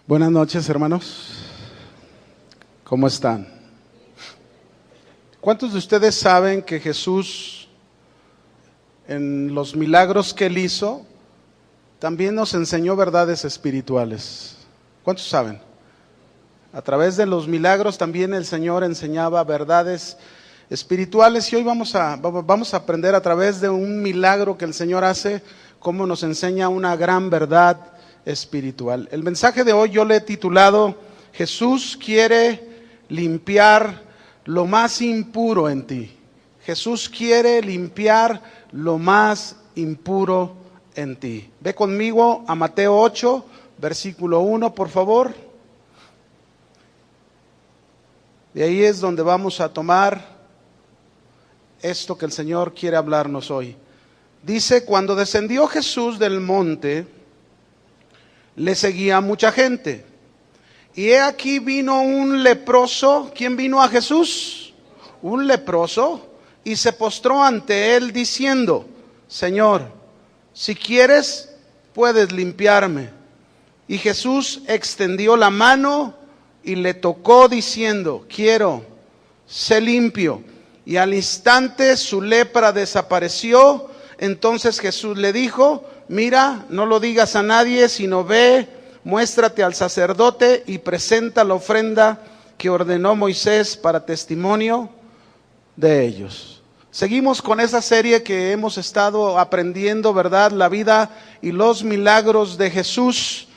Buenas noches, hermanos. ¿Cómo están? ¿Cuántos de ustedes saben que Jesús, en los milagros que Él hizo, también nos enseñó verdades espirituales? ¿Cuántos saben? A través de los milagros también el Señor enseñaba verdades espirituales, y hoy vamos a aprender a través de un milagro que el Señor hace, cómo nos enseña una gran verdad espiritual. El mensaje de hoy yo le he titulado: Jesús quiere limpiar lo más impuro en ti. Jesús quiere limpiar lo más impuro en ti. Ve conmigo a Mateo 8, versículo 1, por favor. De ahí es donde vamos a tomar esto que el Señor quiere hablarnos hoy. Dice: cuando descendió Jesús del monte, le seguía mucha gente. Y he aquí vino un leproso. ¿Quién vino a Jesús? Un leproso. Y se postró ante él diciendo: Señor, si quieres, puedes limpiarme. Y Jesús extendió la mano y le tocó diciendo: quiero, sé limpio. Y al instante su lepra desapareció. Entonces Jesús le dijo: mira, no lo digas a nadie, sino ve, muéstrate al sacerdote y presenta la ofrenda que ordenó Moisés para testimonio de ellos. Seguimos con esa serie que hemos estado aprendiendo, ¿verdad? La vida y los milagros de Jesús.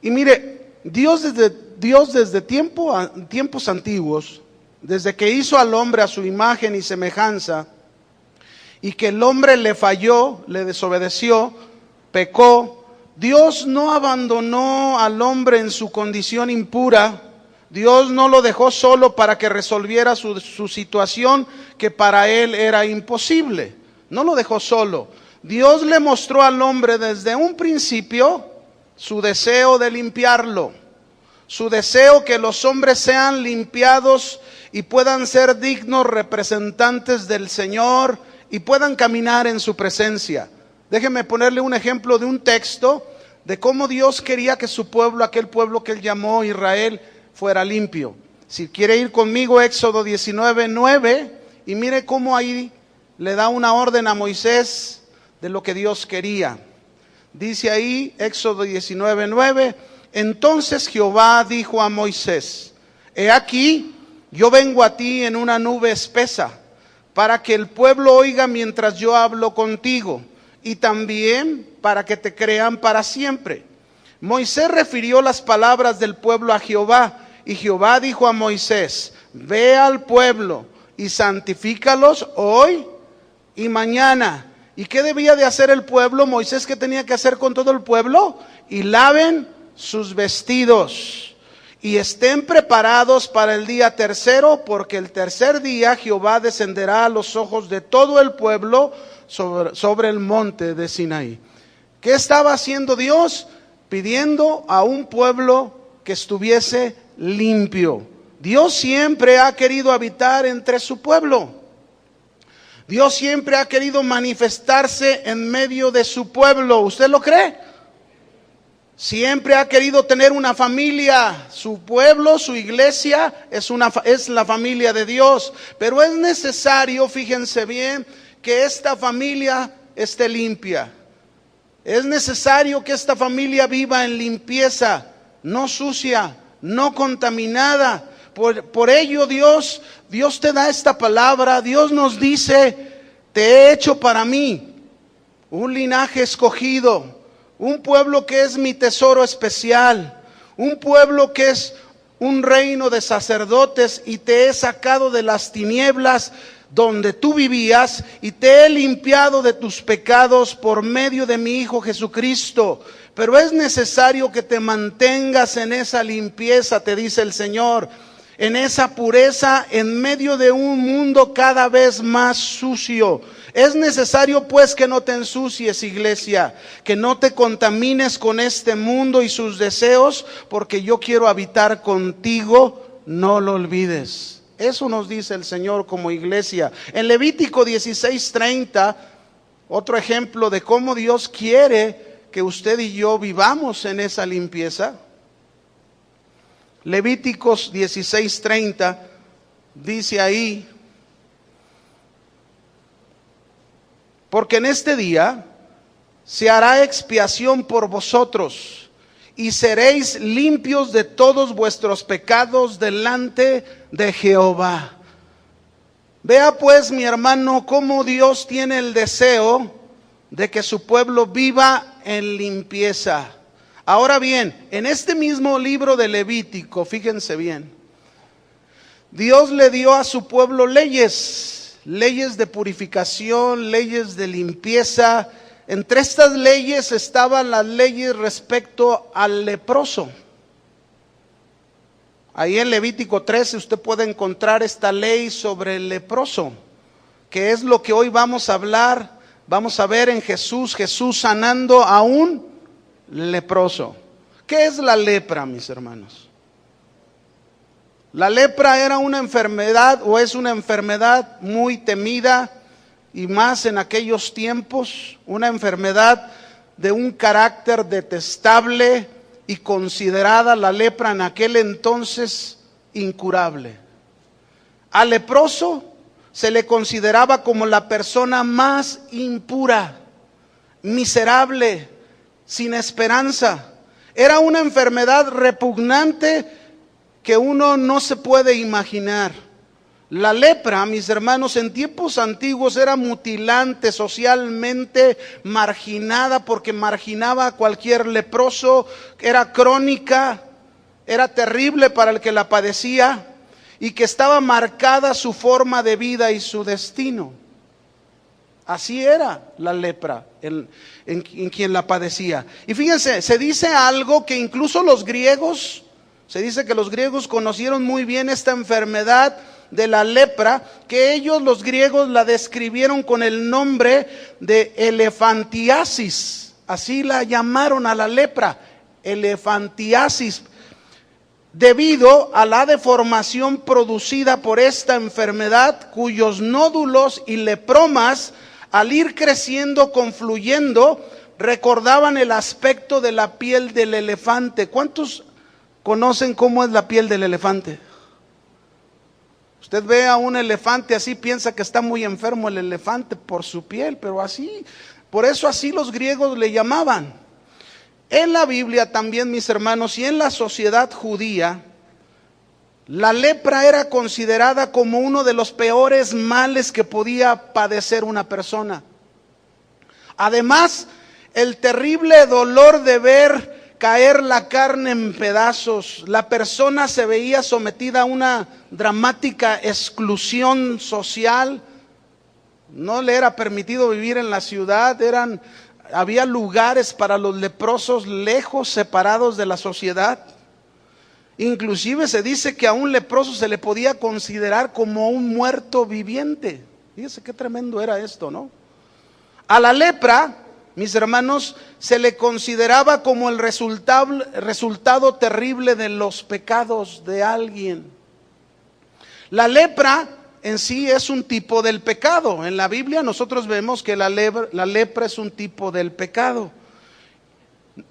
Y mire, Dios desde tiempos antiguos, desde que hizo al hombre a su imagen y semejanza, y que el hombre le falló, le desobedeció, pecó, Dios no abandonó al hombre en su condición impura. Dios no lo dejó solo para que resolviera su situación, que para él era imposible. No lo dejó solo. Dios le mostró al hombre desde un principio su deseo de limpiarlo, su deseo que los hombres sean limpiados y puedan ser dignos representantes del Señor y puedan caminar en su presencia. Déjeme ponerle un ejemplo de un texto de cómo Dios quería que su pueblo, aquel pueblo que Él llamó Israel, fuera limpio. Si quiere ir conmigo, Éxodo 19:9, y mire cómo ahí le da una orden a Moisés de lo que Dios quería. Dice ahí, Éxodo 19:9, entonces Jehová dijo a Moisés: he aquí, yo vengo a ti en una nube espesa, para que el pueblo oiga mientras yo hablo contigo, y también para que te crean para siempre. Moisés refirió las palabras del pueblo a Jehová, y Jehová dijo a Moisés: ve al pueblo y santifícalos hoy y mañana. ¿Y qué debía de hacer el pueblo? Moisés, ¿qué tenía que hacer con todo el pueblo? Y laven sus vestidos y estén preparados para el día tercero, porque el tercer día Jehová descenderá a los ojos de todo el pueblo sobre el monte de Sinaí. ¿Qué estaba haciendo Dios? Pidiendo a un pueblo que estuviese limpio. Dios siempre ha querido habitar entre su pueblo. Dios siempre ha querido manifestarse en medio de su pueblo. ¿Usted lo cree? Siempre ha querido tener una familia. Su pueblo, su iglesia es la familia de Dios. Pero es necesario, fíjense bien, que esta familia esté limpia. Es necesario que esta familia viva en limpieza, no sucia, no contaminada. Por ello Dios te da esta palabra. Dios nos dice: te he hecho para mí un linaje escogido, un pueblo que es mi tesoro especial, un pueblo que es un reino de sacerdotes, y te he sacado de las tinieblas donde tú vivías, y te he limpiado de tus pecados por medio de mi Hijo Jesucristo. Pero es necesario que te mantengas en esa limpieza, te dice el Señor, en esa pureza en medio de un mundo cada vez más sucio. Es necesario pues que no te ensucies, iglesia, que no te contamines con este mundo y sus deseos, porque yo quiero habitar contigo, no lo olvides. Eso nos dice el Señor como iglesia. En Levítico 16:30, otro ejemplo de cómo Dios quiere que usted y yo vivamos en esa limpieza. Levíticos 16:30 dice ahí: porque en este día se hará expiación por vosotros y seréis limpios de todos vuestros pecados delante de Jehová. Vea pues, mi hermano, cómo Dios tiene el deseo de que su pueblo viva en limpieza. Ahora bien, en este mismo libro de Levítico, fíjense bien, Dios le dio a su pueblo leyes de purificación, leyes de limpieza. Entre estas leyes estaban las leyes respecto al leproso. Ahí en Levítico 13 usted puede encontrar esta ley sobre el leproso, que es lo que hoy vamos a hablar. Vamos a ver en Jesús sanando a un leproso. ¿Qué es la lepra, mis hermanos? La lepra era una enfermedad, o es una enfermedad muy temida, y más en aquellos tiempos, una enfermedad de un carácter detestable y considerada la lepra en aquel entonces incurable. Al leproso se le consideraba como la persona más impura, miserable, sin esperanza. Era una enfermedad repugnante que uno no se puede imaginar. La lepra, mis hermanos, en tiempos antiguos era mutilante, socialmente marginada, porque marginaba a cualquier leproso, era crónica, era terrible para el que la padecía, y que estaba marcada su forma de vida y su destino. Así era la lepra en quien la padecía. Y fíjense, se dice algo que incluso los griegos, se dice que los griegos conocieron muy bien esta enfermedad de la lepra, que ellos, los griegos, la describieron con el nombre de elefantiasis. Así la llamaron a la lepra, elefantiasis, debido a la deformación producida por esta enfermedad, cuyos nódulos y lepromas, al ir creciendo, confluyendo, recordaban el aspecto de la piel del elefante. ¿Cuántos conocen cómo es la piel del elefante? Usted ve a un elefante así, piensa que está muy enfermo el elefante por su piel, pero así, por eso así los griegos le llamaban. En la Biblia también, mis hermanos, y en la sociedad judía, la lepra era considerada como uno de los peores males que podía padecer una persona. Además, el terrible dolor de ver caer la carne en pedazos. La persona se veía sometida a una dramática exclusión social. No le era permitido vivir en la ciudad. Había lugares para los leprosos lejos, separados de la sociedad. Inclusive se dice que a un leproso se le podía considerar como un muerto viviente. Fíjese qué tremendo era esto, ¿no? A la lepra, mis hermanos, se le consideraba como el resultado terrible de los pecados de alguien. La lepra en sí es un tipo del pecado. En la Biblia nosotros vemos que la lepra es un tipo del pecado.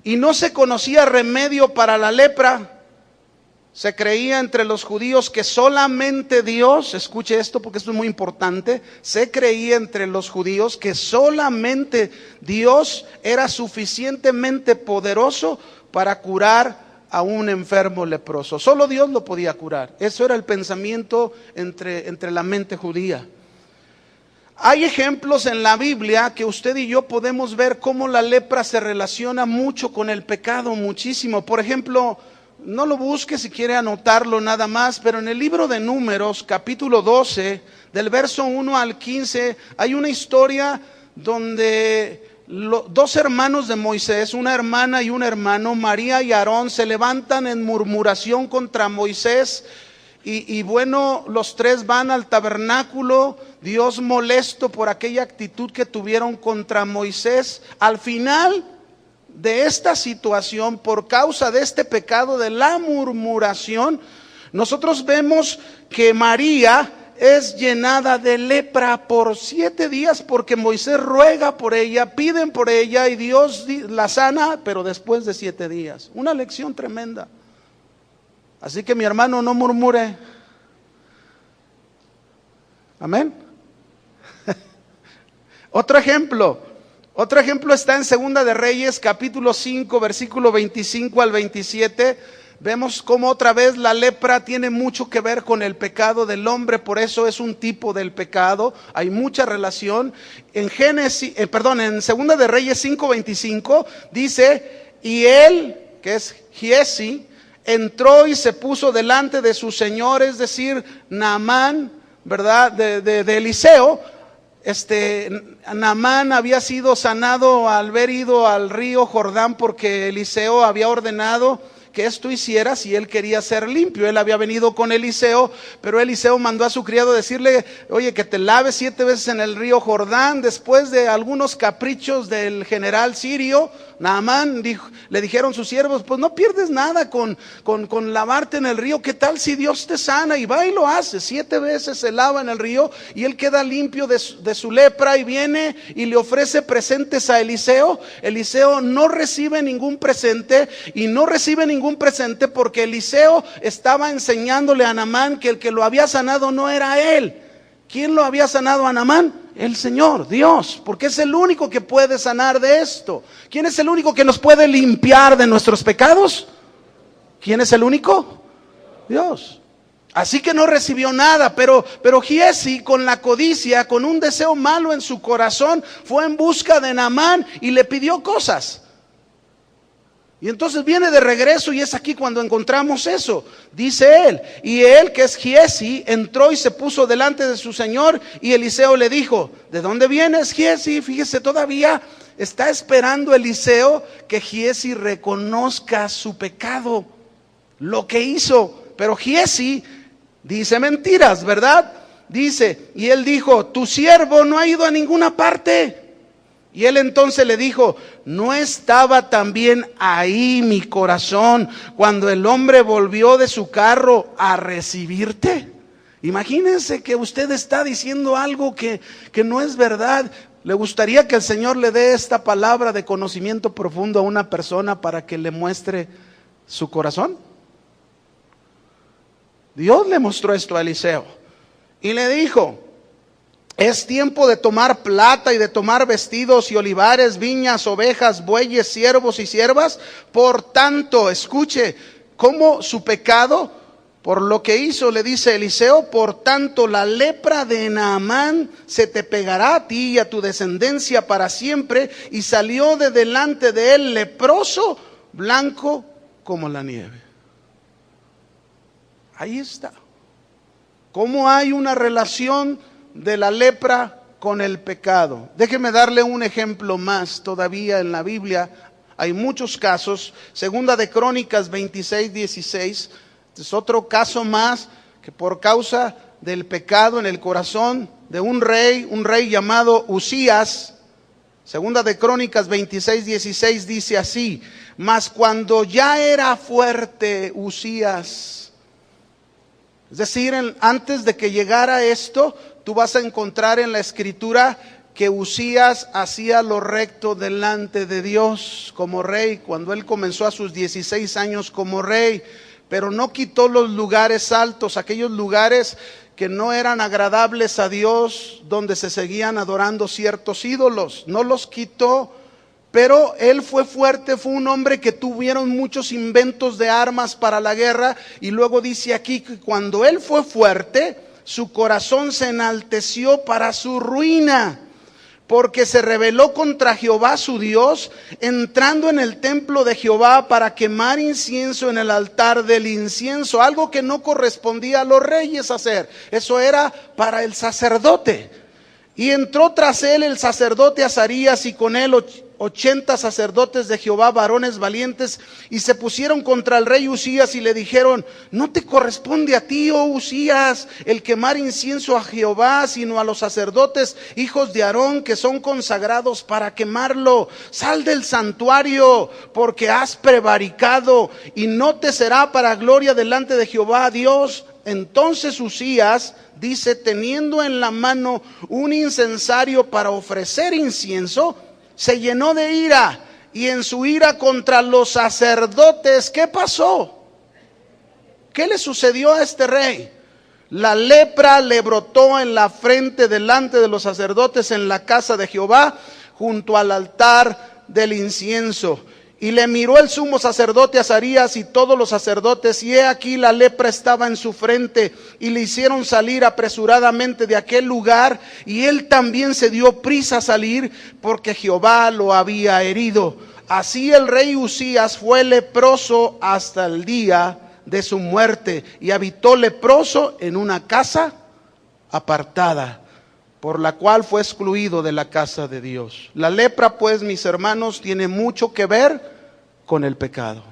Y no se conocía remedio para la lepra. Se creía entre los judíos que solamente Dios, escuche esto porque esto es muy importante, se creía entre los judíos que solamente Dios era suficientemente poderoso para curar a un enfermo leproso. Solo Dios lo podía curar. Eso era el pensamiento entre la mente judía. Hay ejemplos en la Biblia que usted y yo podemos ver cómo la lepra se relaciona mucho con el pecado, muchísimo. Por ejemplo, no lo busque si quiere anotarlo nada más, pero en el libro de Números, capítulo 12, del verso 1 al 15, hay una historia donde dos hermanos de Moisés, una hermana y un hermano, María y Aarón, se levantan en murmuración contra Moisés. Y bueno, los tres van al tabernáculo, Dios molesto por aquella actitud que tuvieron contra Moisés. Al final de esta situación, por causa de este pecado de la murmuración, nosotros vemos que María es llenada de lepra por 7 días, porque Moisés ruega por ella, piden por ella y Dios la sana, pero después de 7 días. Una lección tremenda. Así que mi hermano, no murmure. Amén. Otro ejemplo está en Segunda de Reyes, capítulo 5, versículo 25 al 27. Vemos cómo otra vez la lepra tiene mucho que ver con el pecado del hombre, por eso es un tipo del pecado, hay mucha relación. En Segunda de Reyes 5:25 dice, y él, que es Giesi, entró y se puso delante de su señor, es decir, Naamán, ¿verdad? De Eliseo. Naamán había sido sanado al haber ido al río Jordán porque Eliseo había ordenado que esto hiciera si él quería ser limpio. Él había venido con Eliseo, pero Eliseo mandó a su criado decirle, oye, que te laves 7 veces en el río Jordán. Después de algunos caprichos del general sirio, Naamán le dijeron sus siervos, pues no pierdes nada con lavarte en el río. ¿Qué tal si Dios te sana? Y va y lo hace, 7 veces se lava en el río y él queda limpio de su lepra, y viene y le ofrece presentes a Eliseo. Eliseo no recibe ningún presente, y no recibe ningún presente porque Eliseo estaba enseñándole a Naamán que el que lo había sanado no era él. ¿Quién lo había sanado a Naamán? El Señor, Dios, porque es el único que puede sanar de esto. ¿Quién es el único que nos puede limpiar de nuestros pecados? ¿Quién es el único? Dios. Así que no recibió nada, pero Giesi, con la codicia, con un deseo malo en su corazón, fue en busca de Naamán y le pidió cosas. Y entonces viene de regreso, y es aquí cuando encontramos eso. Dice él, y él, que es Giesi, entró y se puso delante de su señor, y Eliseo le dijo, ¿de dónde vienes, Giesi? Fíjese, todavía está esperando Eliseo que Giesi reconozca su pecado, lo que hizo. Pero Giesi dice mentiras, ¿verdad? Dice, y él dijo, tu siervo no ha ido a ninguna parte. Y él entonces le dijo, ¿no estaba también ahí mi corazón cuando el hombre volvió de su carro a recibirte? Imagínense que usted está diciendo algo que no es verdad. ¿Le gustaría que el Señor le dé esta palabra de conocimiento profundo a una persona para que le muestre su corazón? Dios le mostró esto a Eliseo y le dijo, es tiempo de tomar plata y de tomar vestidos y olivares, viñas, ovejas, bueyes, siervos y siervas. Por tanto, escuche cómo su pecado, por lo que hizo, le dice Eliseo, por tanto la lepra de Naamán se te pegará a ti y a tu descendencia para siempre. Y salió de delante de él leproso, blanco como la nieve. Ahí está. ¿Cómo hay una relación de la lepra con el pecado? Déjeme darle un ejemplo más. Todavía en la Biblia hay muchos casos. Segunda de Crónicas 26:16. Es otro caso más que por causa del pecado en el corazón de un rey llamado Usías. Segunda de Crónicas 26:16 dice así: mas cuando ya era fuerte Usías, es decir, antes de que llegara esto, tú vas a encontrar en la Escritura que Usías hacía lo recto delante de Dios como rey, cuando él comenzó a sus 16 años como rey, pero no quitó los lugares altos, aquellos lugares que no eran agradables a Dios, donde se seguían adorando ciertos ídolos, no los quitó. Pero él fue fuerte, fue un hombre que tuvieron muchos inventos de armas para la guerra. Y luego dice aquí que cuando él fue fuerte, su corazón se enalteció para su ruina, porque se rebeló contra Jehová su Dios, entrando en el templo de Jehová para quemar incienso en el altar del incienso, algo que no correspondía a los reyes hacer, eso era para el sacerdote. Y entró tras él el sacerdote Azarías y con él 80 sacerdotes de Jehová, varones valientes, y se pusieron contra el rey Usías y le dijeron: no te corresponde a ti, oh Usías, el quemar incienso a Jehová, sino a los sacerdotes, hijos de Aarón, que son consagrados para quemarlo. Sal del santuario, porque has prevaricado, y no te será para gloria delante de Jehová Dios. Entonces Usías, dice, teniendo en la mano un incensario para ofrecer incienso, se llenó de ira, y en su ira contra los sacerdotes, ¿qué pasó? ¿Qué le sucedió a este rey? La lepra le brotó en la frente delante de los sacerdotes en la casa de Jehová, junto al altar del incienso. Y le miró el sumo sacerdote Azarías y todos los sacerdotes, y he aquí la lepra estaba en su frente, y le hicieron salir apresuradamente de aquel lugar, y él también se dio prisa a salir, porque Jehová lo había herido. Así el rey Uzías fue leproso hasta el día de su muerte, y habitó leproso en una casa apartada, por la cual fue excluido de la casa de Dios. La lepra, pues, mis hermanos, tiene mucho que ver con el pecado.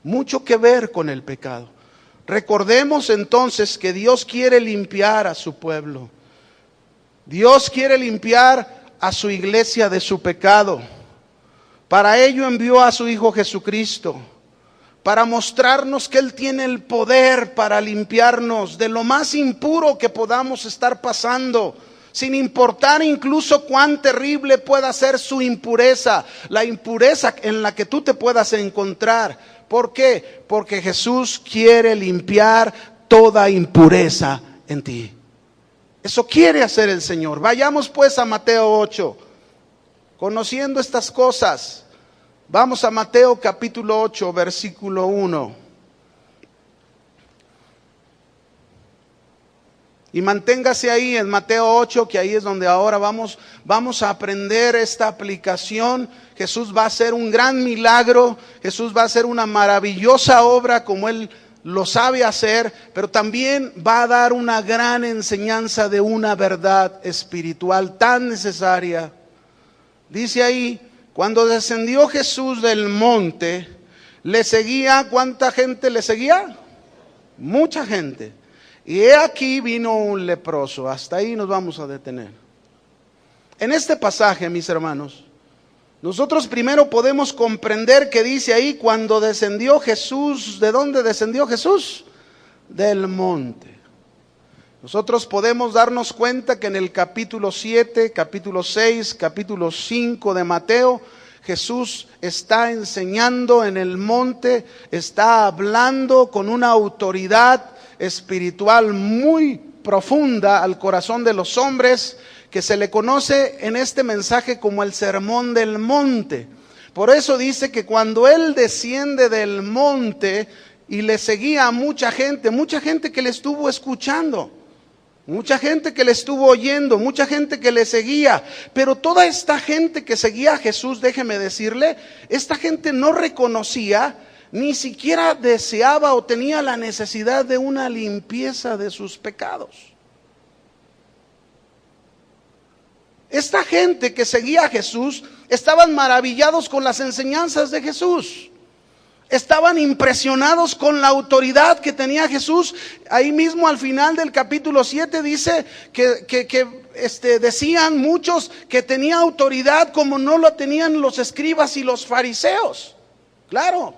Mucho que ver con el pecado. Recordemos entonces que Dios quiere limpiar a su pueblo. Dios quiere limpiar a su iglesia de su pecado. Para ello envió a su Hijo Jesucristo, para mostrarnos que Él tiene el poder para limpiarnos de lo más impuro que podamos estar pasando, sin importar incluso cuán terrible pueda ser su impureza, la impureza en la que tú te puedas encontrar. ¿Por qué? Porque Jesús quiere limpiar toda impureza en ti. Eso quiere hacer el Señor. Vayamos pues a Mateo 8, conociendo estas cosas. Vamos a Mateo capítulo 8, versículo 1. Y manténgase ahí en Mateo 8, que ahí es donde ahora vamos a aprender esta aplicación. Jesús va a hacer un gran milagro, Jesús va a hacer una maravillosa obra como Él lo sabe hacer, pero también va a dar una gran enseñanza de una verdad espiritual tan necesaria. Dice ahí: cuando descendió Jesús del monte, le seguía, ¿cuánta gente le seguía? Mucha gente. Y he aquí vino un leproso. Hasta ahí nos vamos a detener. En este pasaje, mis hermanos, nosotros primero podemos comprender que dice ahí, cuando descendió Jesús. ¿De dónde descendió Jesús? Del monte. Nosotros podemos darnos cuenta que en el capítulo 7, capítulo 6, capítulo 5 de Mateo, Jesús está enseñando en el monte, está hablando con una autoridad espiritual muy profunda al corazón de los hombres, que se le conoce en este mensaje como el Sermón del Monte. Por eso dice que cuando Él desciende del monte y le seguía a mucha gente que le estuvo escuchando, mucha gente que le estuvo oyendo, mucha gente que le seguía, pero toda esta gente que seguía a Jesús, déjeme decirle, esta gente no reconocía, ni siquiera deseaba o tenía la necesidad de una limpieza de sus pecados. Esta gente que seguía a Jesús estaban maravillados con las enseñanzas de Jesús. Estaban impresionados con la autoridad que tenía Jesús. Ahí mismo al final del capítulo 7 dice que decían muchos que tenía autoridad como no lo tenían los escribas y los fariseos. Claro,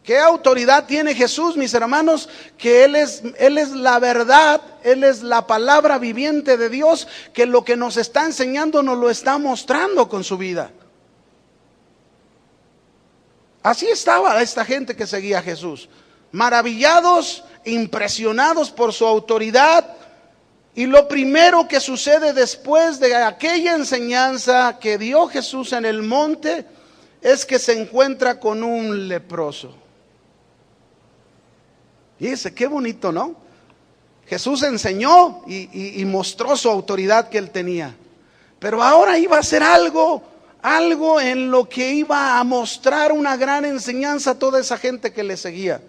¿qué autoridad tiene Jesús, mis hermanos? Que Él es la verdad, Él es la palabra viviente de Dios, que lo que nos está enseñando nos lo está mostrando con su vida. Así estaba esta gente que seguía a Jesús, maravillados, impresionados por su autoridad. Y lo primero que sucede después de aquella enseñanza que dio Jesús en el monte es que se encuentra con un leproso. Y dice, qué bonito, ¿no? Jesús enseñó y mostró su autoridad que Él tenía. Pero ahora iba a hacer algo en lo que iba a mostrar una gran enseñanza a toda esa gente que le seguía.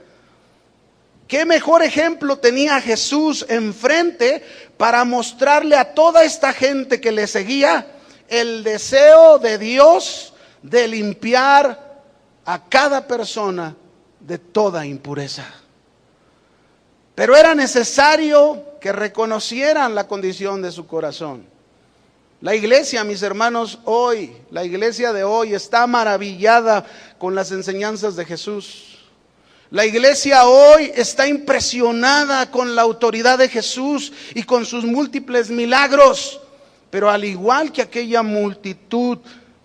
¿Qué mejor ejemplo tenía Jesús enfrente para mostrarle a toda esta gente que le seguía el deseo de Dios de limpiar a cada persona de toda impureza? Pero era necesario que reconocieran la condición de su corazón. La iglesia, mis hermanos, hoy, la iglesia de hoy está maravillada con las enseñanzas de Jesús. La iglesia hoy está impresionada con la autoridad de Jesús y con sus múltiples milagros. Pero al igual que aquella multitud,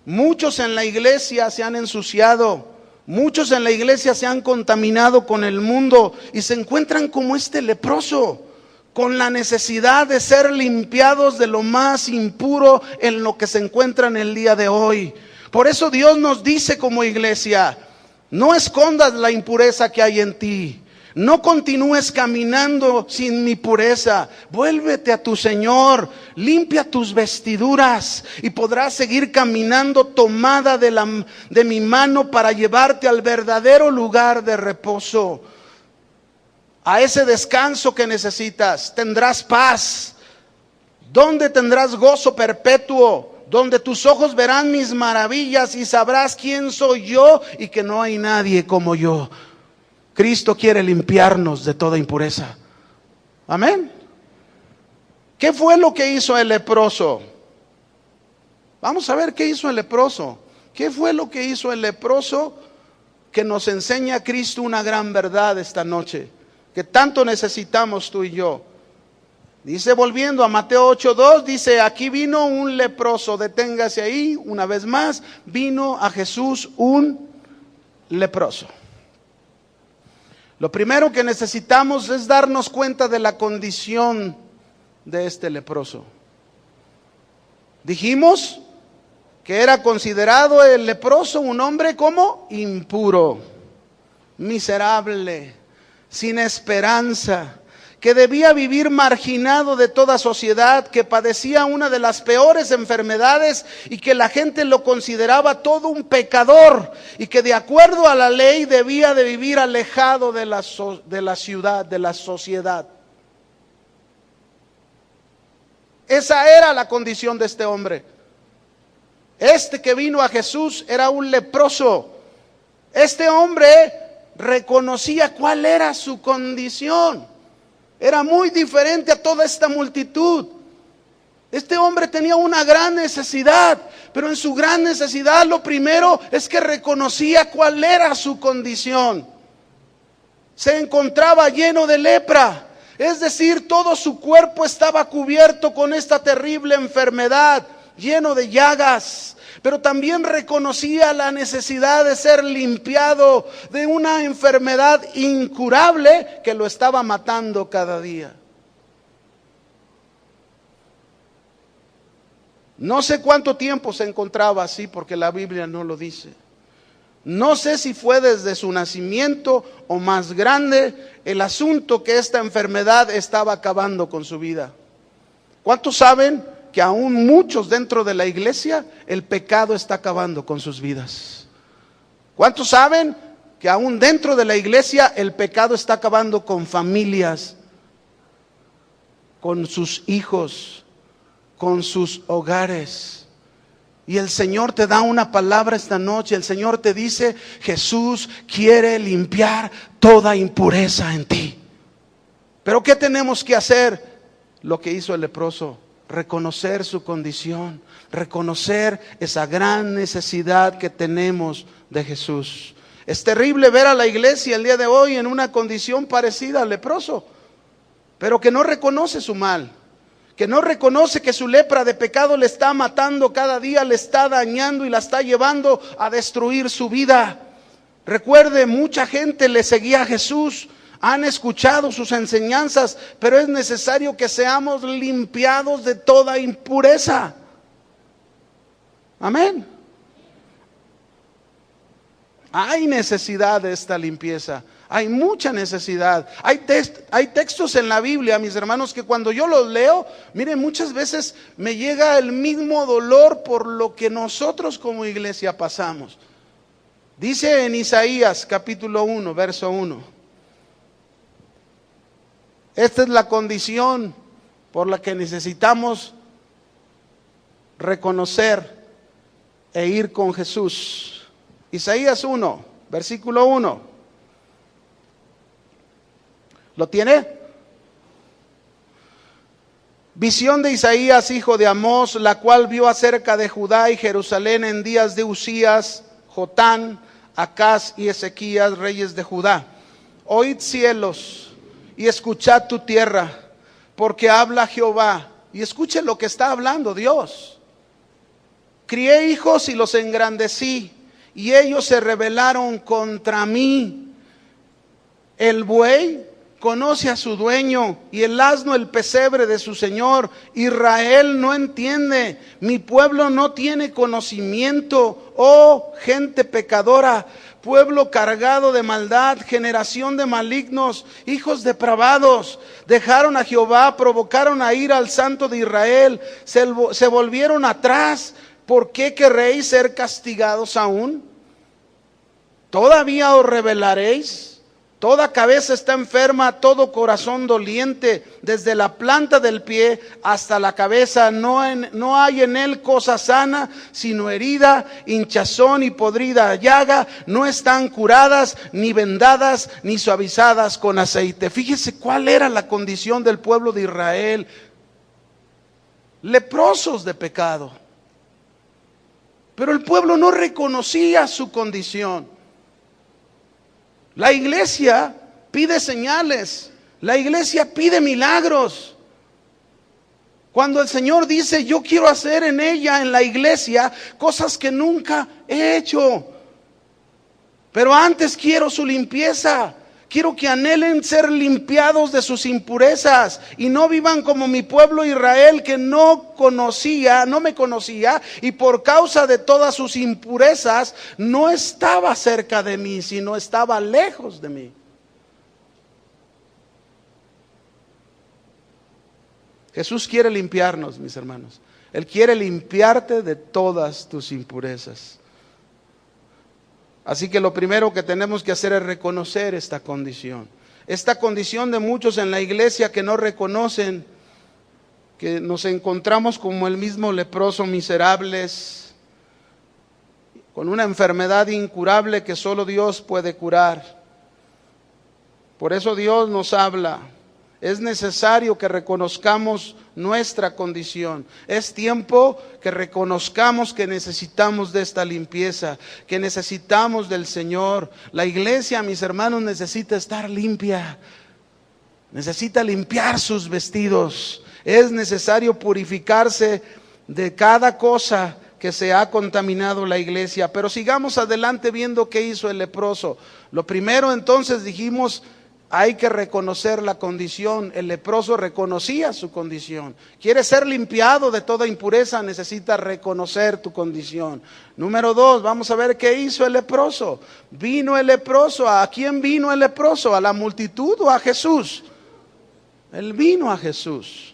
muchos en la iglesia se han ensuciado. Muchos en la iglesia se han contaminado con el mundo y se encuentran como este leproso, con la necesidad de ser limpiados de lo más impuro en lo que se encuentran el día de hoy. Por eso Dios nos dice como iglesia: no escondas la impureza que hay en ti. No continúes caminando sin mi pureza. Vuélvete a tu Señor, limpia tus vestiduras y podrás seguir caminando tomada de mi mano para llevarte al verdadero lugar de reposo. A ese descanso que necesitas. Tendrás paz, donde tendrás gozo perpetuo, donde tus ojos verán mis maravillas y sabrás quién soy yo y que no hay nadie como yo. Cristo quiere limpiarnos de toda impureza. Amén. ¿Qué fue lo que hizo el leproso? Vamos a ver qué hizo el leproso. ¿Qué fue lo que hizo el leproso que nos enseña Cristo una gran verdad esta noche, que tanto necesitamos tú y yo? Dice, volviendo a Mateo 8:2, dice, aquí vino un leproso. Deténgase ahí una vez más. Vino a Jesús un leproso. Lo primero que necesitamos es darnos cuenta de la condición de este leproso. Dijimos que era considerado el leproso un hombre como impuro, miserable, sin esperanza, que debía vivir marginado de toda sociedad, que padecía una de las peores enfermedades y que la gente lo consideraba todo un pecador y que de acuerdo a la ley debía de vivir alejado de la ciudad, de la sociedad. Esa era la condición de este hombre. Este que vino a Jesús era un leproso. Este hombre reconocía cuál era su condición. Era muy diferente a toda esta multitud. Este hombre tenía una gran necesidad, pero en su gran necesidad lo primero es que reconocía cuál era su condición. Se encontraba lleno de lepra, es decir, todo su cuerpo estaba cubierto con esta terrible enfermedad, lleno de llagas. Pero también reconocía la necesidad de ser limpiado de una enfermedad incurable que lo estaba matando cada día. No sé cuánto tiempo se encontraba así, porque la Biblia no lo dice. No sé si fue desde su nacimiento o más grande. El asunto que esta enfermedad estaba acabando con su vida. ¿Cuántos saben que aún muchos dentro de la iglesia el pecado está acabando con sus vidas? ¿Cuántos saben que aún dentro de la iglesia el pecado está acabando con familias, con sus hijos, con sus hogares? Y el Señor te da una palabra esta noche. El Señor te dice: Jesús quiere limpiar toda impureza en ti. Pero ¿qué tenemos que hacer? Lo que hizo el leproso: reconocer su condición, reconocer esa gran necesidad que tenemos de Jesús. Es terrible ver a la iglesia el día de hoy en una condición parecida al leproso, pero que no reconoce su mal, que no reconoce que su lepra de pecado le está matando cada día, le está dañando y la está llevando a destruir su vida. Recuerde, mucha gente le seguía a Jesús, han escuchado sus enseñanzas, pero es necesario que seamos limpiados de toda impureza. Amén. Hay necesidad de esta limpieza. Hay mucha necesidad. Hay textos en la Biblia, mis hermanos, que cuando yo los leo, miren, muchas veces me llega el mismo dolor por lo que nosotros como iglesia pasamos. Dice en Isaías capítulo 1, verso 1. Esta es la condición por la que necesitamos reconocer e ir con Jesús. Isaías 1, versículo 1. ¿Lo tiene? Visión de Isaías, hijo de Amós, la cual vio acerca de Judá y Jerusalén en días de Usías, Jotán, Acaz y Ezequías, reyes de Judá. Oíd cielos y escuchad tu tierra, porque habla Jehová. Y escuchen lo que está hablando Dios. Crié hijos y los engrandecí, y ellos se rebelaron contra mí. El buey conoce a su dueño y el asno el pesebre de su señor. Israel no entiende, mi pueblo no tiene conocimiento. Oh gente pecadora, pueblo cargado de maldad, generación de malignos, hijos depravados, dejaron a Jehová, provocaron a ira al Santo de Israel, se volvieron atrás. ¿Por qué querréis ser castigados aún? ¿Todavía os rebelaréis? Toda cabeza está enferma, todo corazón doliente, desde la planta del pie hasta la cabeza. No hay en él cosa sana, sino herida, hinchazón y podrida llaga. No están curadas, ni vendadas, ni suavizadas con aceite. Fíjese cuál era la condición del pueblo de Israel. Leprosos de pecado. Pero el pueblo no reconocía su condición. La iglesia pide señales, la iglesia pide milagros. Cuando el Señor dice, yo quiero hacer en ella, en la iglesia, cosas que nunca he hecho, pero antes quiero su limpieza. Quiero que anhelen ser limpiados de sus impurezas y no vivan como mi pueblo Israel, que no me conocía, y por causa de todas sus impurezas no estaba cerca de mí, sino estaba lejos de mí. Jesús quiere limpiarnos, mis hermanos. Él quiere limpiarte de todas tus impurezas. Así que lo primero que tenemos que hacer es reconocer esta condición. Esta condición de muchos en la iglesia que no reconocen, que nos encontramos como el mismo leproso, miserables, con una enfermedad incurable que solo Dios puede curar. Por eso Dios nos habla. Es necesario que reconozcamos nuestra condición. Es tiempo que reconozcamos que necesitamos de esta limpieza, que necesitamos del Señor. La iglesia, mis hermanos, necesita estar limpia. Necesita limpiar sus vestidos. Es necesario purificarse de cada cosa que se ha contaminado la iglesia. Pero sigamos adelante viendo qué hizo el leproso. Lo primero, entonces, dijimos, hay que reconocer la condición. El leproso reconocía su condición. ¿Quieres ser limpiado de toda impureza? Necesitas reconocer tu condición. Número 2, vamos a ver qué hizo el leproso. Vino el leproso. ¿A quién vino el leproso? ¿A la multitud o a Jesús? Él vino a Jesús.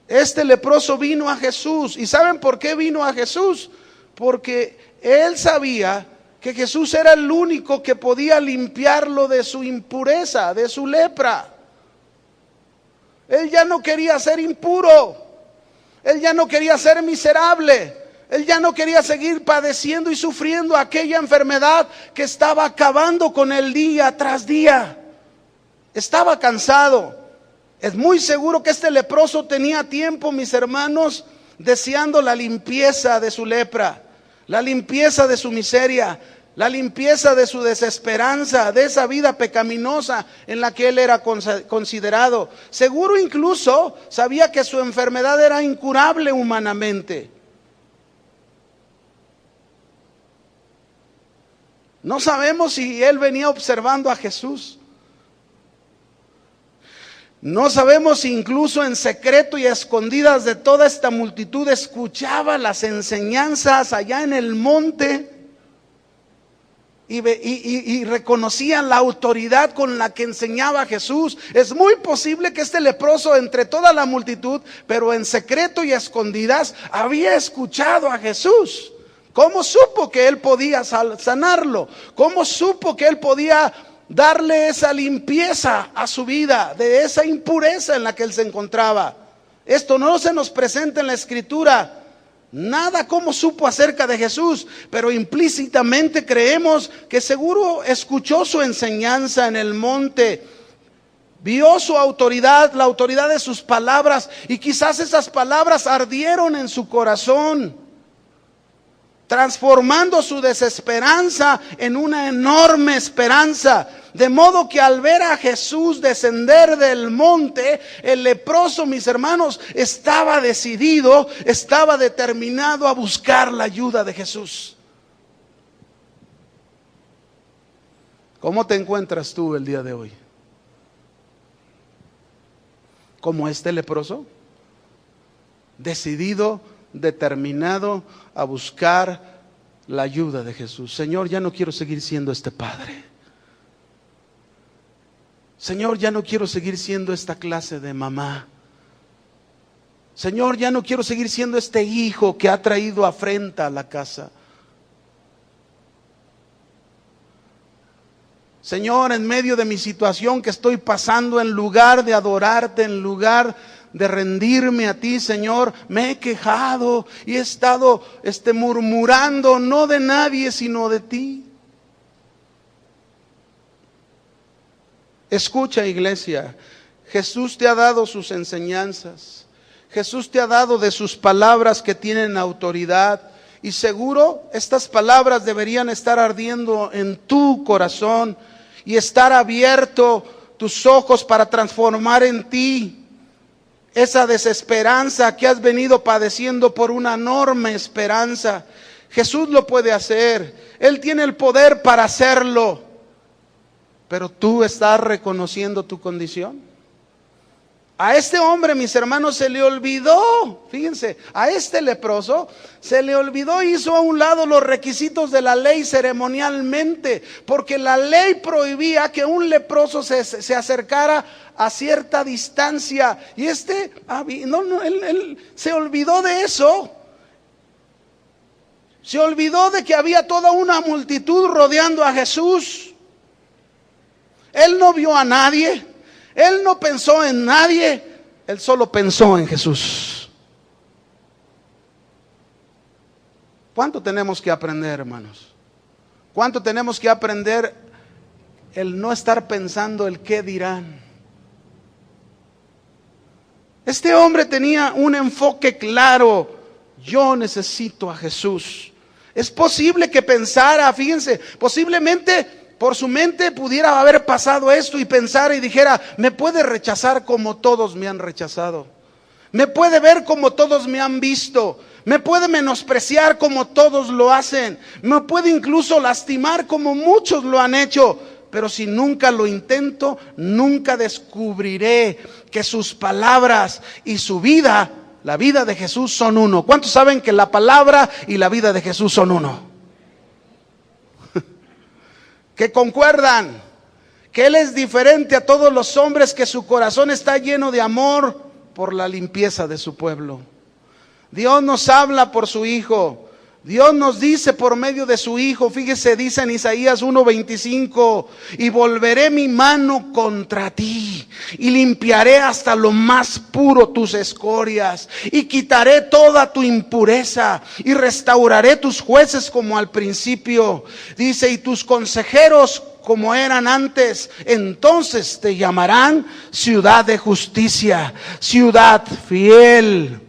Este leproso vino a Jesús. ¿Y saben por qué vino a Jesús? Porque él sabía que Jesús era el único que podía limpiarlo de su impureza, de su lepra. Él ya no quería ser impuro. Él ya no quería ser miserable. Él ya no quería seguir padeciendo y sufriendo aquella enfermedad que estaba acabando con él día tras día. Estaba cansado. Es muy seguro que este leproso tenía tiempo, mis hermanos, deseando la limpieza de su lepra, la limpieza de su miseria, la limpieza de su desesperanza, de esa vida pecaminosa en la que él era considerado. Seguro incluso sabía que su enfermedad era incurable humanamente. No sabemos si él venía observando a Jesús. No sabemos si incluso en secreto y a escondidas de toda esta multitud escuchaba las enseñanzas allá en el monte y reconocían la autoridad con la que enseñaba Jesús. Es muy posible que este leproso, entre toda la multitud, pero en secreto y a escondidas, había escuchado a Jesús. ¿Cómo supo que él podía sanarlo? ¿Cómo supo que él podía darle esa limpieza a su vida, de esa impureza en la que él se encontraba? Esto no se nos presenta en la Escritura. Nada cómo supo acerca de Jesús, pero implícitamente creemos que seguro escuchó su enseñanza en el monte, vio su autoridad, la autoridad de sus palabras, y quizás esas palabras ardieron en su corazón, transformando su desesperanza en una enorme esperanza. De modo que al ver a Jesús descender del monte, el leproso, mis hermanos, estaba decidido, estaba determinado a buscar la ayuda de Jesús. ¿Cómo te encuentras tú el día de hoy? ¿Como este leproso? Decidido, determinado a buscar la ayuda de Jesús. Señor, ya no quiero seguir siendo este padre. Señor, ya no quiero seguir siendo esta clase de mamá. Señor, ya no quiero seguir siendo este hijo que ha traído afrenta a la casa. Señor, en medio de mi situación que estoy pasando, en lugar de adorarte, en lugar de rendirme a ti, Señor, me he quejado y he estado murmurando, no de nadie, sino de ti. Escucha, iglesia, Jesús te ha dado sus enseñanzas. Jesús te ha dado de sus palabras que tienen autoridad. Y seguro estas palabras deberían estar ardiendo en tu corazón y estar abierto tus ojos para transformar en ti esa desesperanza que has venido padeciendo por una enorme esperanza. Jesús lo puede hacer. Él tiene el poder para hacerlo. Pero tú estás reconociendo tu condición. A este hombre, mis hermanos, se le olvidó, fíjense, a este leproso se le olvidó, hizo a un lado los requisitos de la ley ceremonialmente, porque la ley prohibía que un leproso se acercara a cierta distancia, y él se olvidó de eso. Se olvidó de que había toda una multitud rodeando a Jesús. Él no vio a nadie. Él no pensó en nadie, él solo pensó en Jesús. ¿Cuánto tenemos que aprender, hermanos? ¿Cuánto tenemos que aprender el no estar pensando el qué dirán? Este hombre tenía un enfoque claro. Yo necesito a Jesús. Es posible que pensara, fíjense, posiblemente por su mente pudiera haber pasado esto y pensar y dijera, me puede rechazar como todos me han rechazado. Me puede ver como todos me han visto. Me puede menospreciar como todos lo hacen. Me puede incluso lastimar como muchos lo han hecho. Pero si nunca lo intento, nunca descubriré que sus palabras y su vida, la vida de Jesús, son uno. ¿Cuántos saben que la palabra y la vida de Jesús son uno? Que concuerdan, que Él es diferente a todos los hombres, que su corazón está lleno de amor por la limpieza de su pueblo. Dios nos habla por su Hijo. Dios nos dice por medio de su Hijo, fíjese, dice en Isaías 1:25, y volveré mi mano contra ti, y limpiaré hasta lo más puro tus escorias, y quitaré toda tu impureza, y restauraré tus jueces como al principio. Dice, y tus consejeros como eran antes, entonces te llamarán ciudad de justicia, ciudad fiel.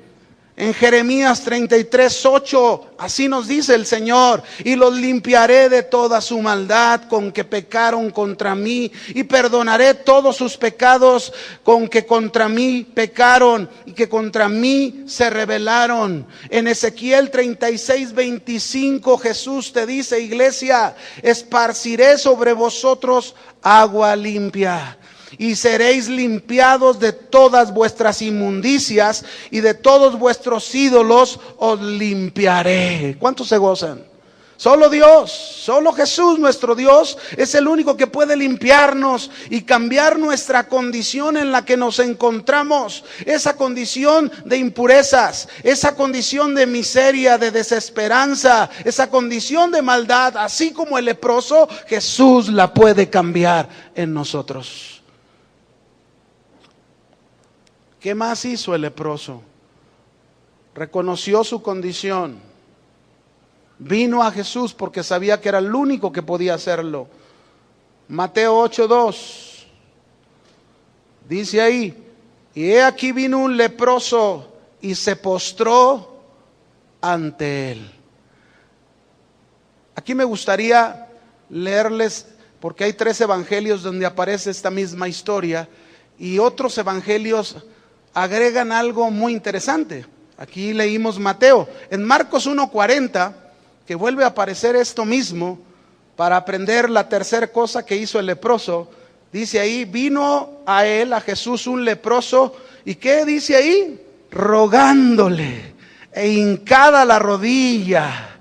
En Jeremías 33:8, así nos dice el Señor, y los limpiaré de toda su maldad con que pecaron contra mí, y perdonaré todos sus pecados con que contra mí pecaron y que contra mí se rebelaron. En Ezequiel 36:25 Jesús te dice, iglesia, esparciré sobre vosotros agua limpia. Y seréis limpiados de todas vuestras inmundicias, y de todos vuestros ídolos os limpiaré. ¿Cuántos se gozan? Solo Dios, solo Jesús nuestro Dios es el único que puede limpiarnos y cambiar nuestra condición en la que nos encontramos. Esa condición de impurezas, esa condición de miseria, de desesperanza, esa condición de maldad, así como el leproso, Jesús la puede cambiar en nosotros. ¿Qué más hizo el leproso? Reconoció su condición. Vino a Jesús porque sabía que era el único que podía hacerlo. Mateo 8:2 dice ahí, y he aquí vino un leproso y se postró ante él. Aquí me gustaría leerles, porque hay 3 evangelios donde aparece esta misma historia, y otros evangelios agregan algo muy interesante. Aquí leímos Mateo. En Marcos 1:40, que vuelve a aparecer esto mismo, para aprender la tercera cosa que hizo el leproso. Dice ahí, vino a él, a Jesús, un leproso. ¿Y qué dice ahí? Rogándole e hincada la rodilla.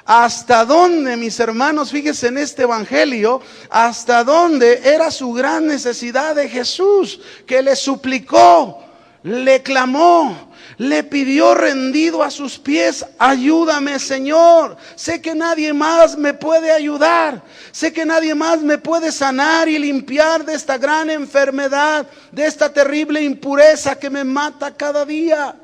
¿Hasta dónde, mis hermanos? Fíjense en este evangelio, hasta dónde era su gran necesidad de Jesús, que le suplicó, le clamó, le pidió rendido a sus pies: ayúdame, Señor, sé que nadie más me puede ayudar, sé que nadie más me puede sanar y limpiar de esta gran enfermedad, de esta terrible impureza que me mata cada día.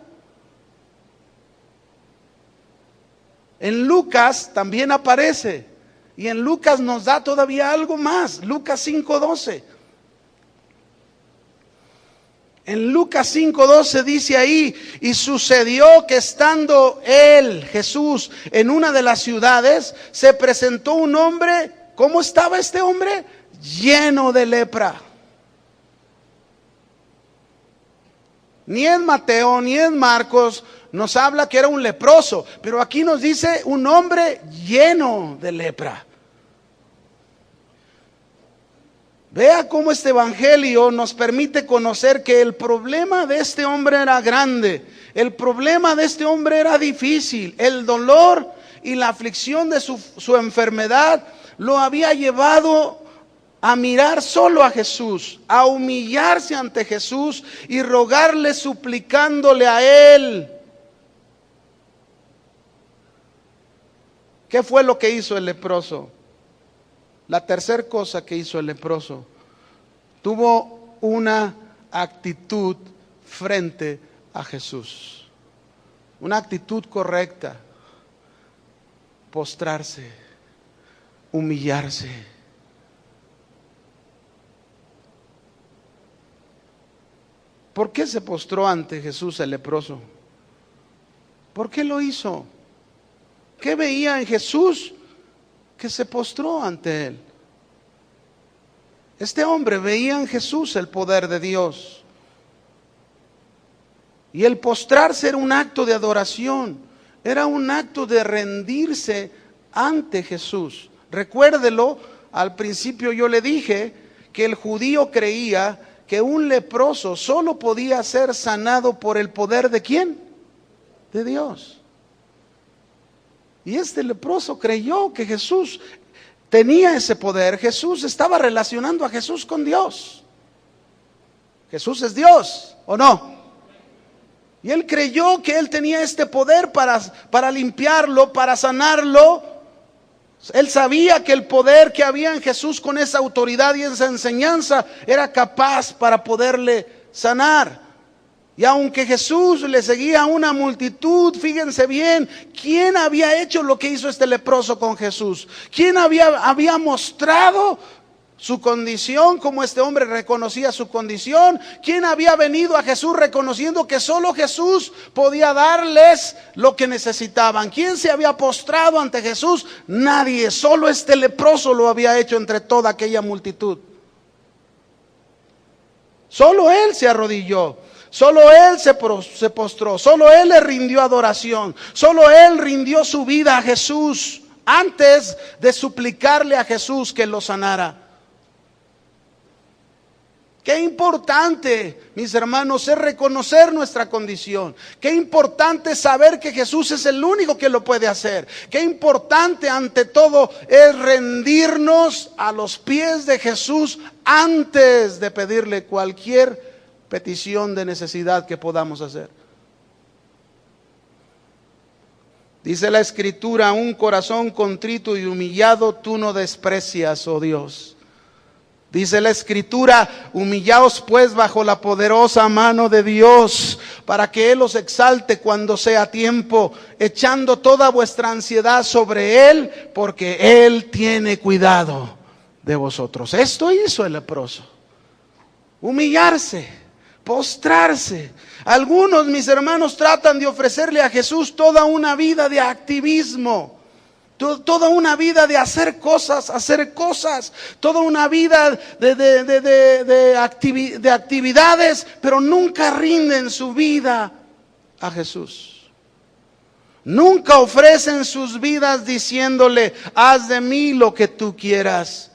En Lucas también aparece, y en Lucas nos da todavía algo más. Lucas 5:12. En Lucas 5:12 dice ahí: y sucedió que estando él, Jesús, en una de las ciudades, se presentó un hombre. ¿Cómo estaba este hombre? Lleno de lepra. Ni en Mateo ni en Marcos nos habla que era un leproso, pero aquí nos dice un hombre lleno de lepra. Vea cómo este evangelio nos permite conocer que el problema de este hombre era grande, el problema de este hombre era difícil, el dolor y la aflicción de su enfermedad lo había llevado a mirar solo a Jesús, a humillarse ante Jesús y rogarle, suplicándole a Él. ¿Qué fue lo que hizo el leproso? La tercera cosa que hizo el leproso: tuvo una actitud frente a Jesús, una actitud correcta: postrarse, humillarse. ¿Por qué se postró ante Jesús el leproso? ¿Por qué lo hizo? ¿Qué veía en Jesús que se postró ante él? Este hombre veía en Jesús el poder de Dios. Y el postrarse era un acto de adoración, era un acto de rendirse ante Jesús. Recuérdelo, al principio yo le dije que el judío creía que un leproso solo podía ser sanado por el poder ¿de quién? De Dios. Y este leproso creyó que Jesús tenía ese poder. Jesús estaba relacionando a Jesús con Dios. Jesús es Dios, ¿o no? Y él creyó que él tenía este poder para limpiarlo, para sanarlo. Él sabía que el poder que había en Jesús, con esa autoridad y esa enseñanza, era capaz para poderle sanar. Y aunque Jesús le seguía a una multitud, fíjense bien, ¿quién había hecho lo que hizo este leproso con Jesús? ¿Quién había mostrado su condición, como este hombre reconocía su condición? ¿Quién había venido a Jesús reconociendo que solo Jesús podía darles lo que necesitaban? ¿Quién se había postrado ante Jesús? Nadie, solo este leproso lo había hecho entre toda aquella multitud. Solo él se arrodilló. Solo él se postró, solo él le rindió adoración, solo él rindió su vida a Jesús antes de suplicarle a Jesús que lo sanara. Qué importante, mis hermanos, es reconocer nuestra condición. Qué importante saber que Jesús es el único que lo puede hacer. Qué importante ante todo es rendirnos a los pies de Jesús antes de pedirle cualquier petición de necesidad que podamos hacer. Dice la Escritura: un corazón contrito y humillado tú no desprecias, oh Dios. Dice la Escritura: humillaos pues bajo la poderosa mano de Dios, para que Él os exalte cuando sea tiempo, echando toda vuestra ansiedad sobre Él, porque Él tiene cuidado de vosotros. Esto hizo el leproso: humillarse, postrarse. Algunos, mis hermanos, tratan de ofrecerle a Jesús toda una vida de activismo, toda una vida de hacer cosas, toda una vida de actividades, pero nunca rinden su vida a Jesús. Nunca ofrecen sus vidas diciéndole, haz de mí lo que tú quieras.